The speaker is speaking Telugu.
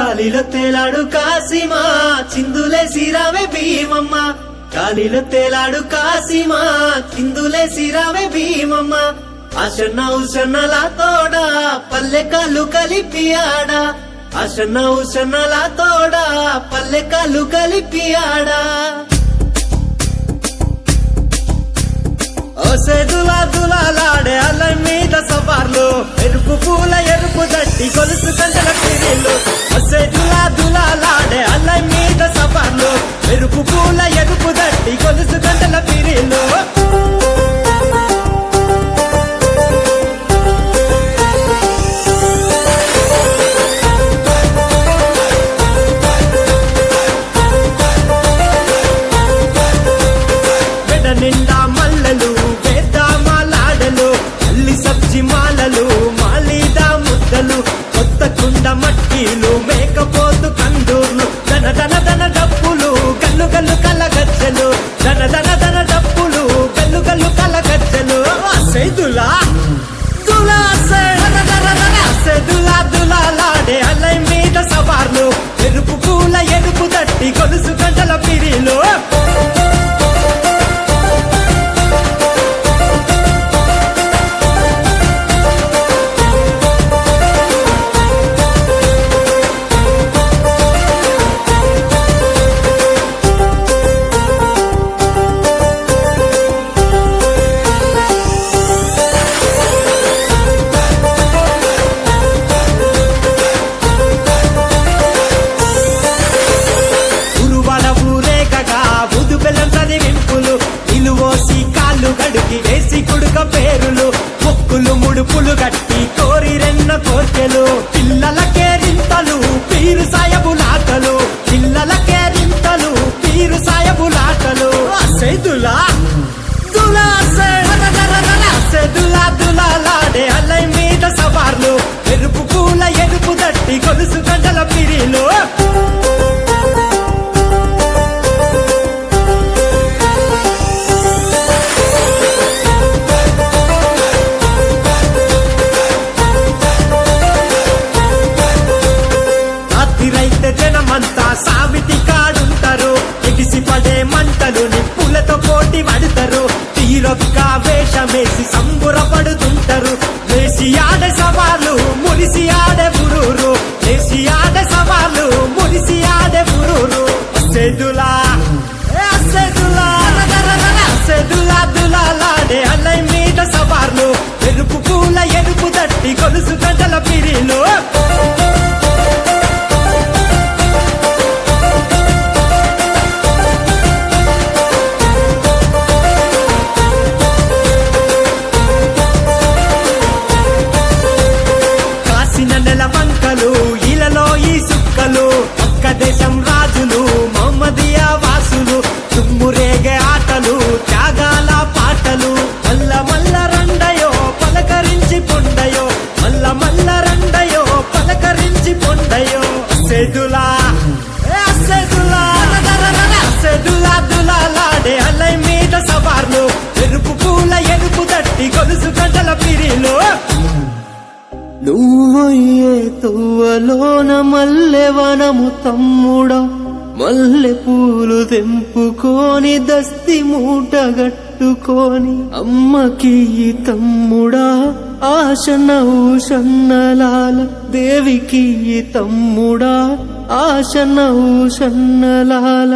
గాలిలో తేలాడు కాసిమా చిందులే సిరావే భీమమ్మ గాలిలో తేలాడు కాసిమా చిందులే సిరావే భీమమ్మ ఆశన్న ఉషన్నలా తోడా పల్లె కాళ్ళు కలిపి ఆడా ఆశన్న ఉషన్నలా తోడా పల్లె కాళ్ళు కలిపి ఆడా దులాడే అల్ల మీద సవార్లు ఎరుపు పూల ఎరుపు దట్టి గొలుసు గంటల పిరిలు దులాడే అల్ల మీద సవార్లు ఎరుపు పూల ఎరుపు దట్టి గొలుసు గంటల పిరిలు నిండా మల్లలు వేద్దామాలాడలు అల్లి సబ్జి మాలలు మాలీదా ముద్దలు కొత్త కుండ మట్టీలు మేకపోతు కందూర్లు ధన ధన ధన డప్పులు గల్లు గల్లు కలగచ్చలు ధన ధన ధన డప్పులు గల్లు గల్లు కలగచ్చలు దులాడే అల్లై మీద సవార్లు ఎరుపు పూల ఎరుపు దట్టి గొలుసు గంటల పిరిలో గడికి వేసి కుడుక పేరులు మొక్కులు ముడుపులు గట్టి కోరి రెన్న కోర్కెలు పిల్లలకే రింతలు పీరు సాయబులాటలు పిల్లలకే రింతలు పీరు సాయబులాటలు దులాడే అల్లై మీద సవార్లు ఎరుపు పూల ఎరుపు దట్టి గొలుసు గంటల పిరిలు జనమంతా సావిటి కాడుంటారు ఎగిసి పడే మంటలు నిప్పులతో పోటీ పడతారు తీరొక్క వేషమేసి సంబురపడుతుంటారు వేసి ఆడే సవాలు మురిసి ఆడే బురూరు వేసి ఆడే సవాలు మురిసి ఆడే బురూరు దులాడే అల్లై మీద సవార్లు ఎరుపు పూల ఎరుపు దట్టి గొలుసు గంటల పిరిలో వంకలు ఇలలో ఈ సుక్కలు ఒక్క దేశం రాజులు మహమ్మదియా వాసులు తుమ్మురేగే ఆటలు త్యాగాల పాటలు మల్ల మల్ల రండయో పలకరించి పొండయో మల్ల మల్ల రండయో పలకరించి పొండయో దులాడే అల్లై మీద సవార్లు ఎరుపు పూల ఎరుపు దట్టి గొలుసు గంటల పిరిలో నువ్వయ్యే తువ్వలోన మల్లె వనము తమ్ముడా మల్లె పూలు తెంపుకొని దస్తి మూట గట్టుకొని అమ్మకి తమ్ముడా ఆశన ఊషన్నలాల దేవికి తమ్ముడా ఆశన ఊషన్నలాల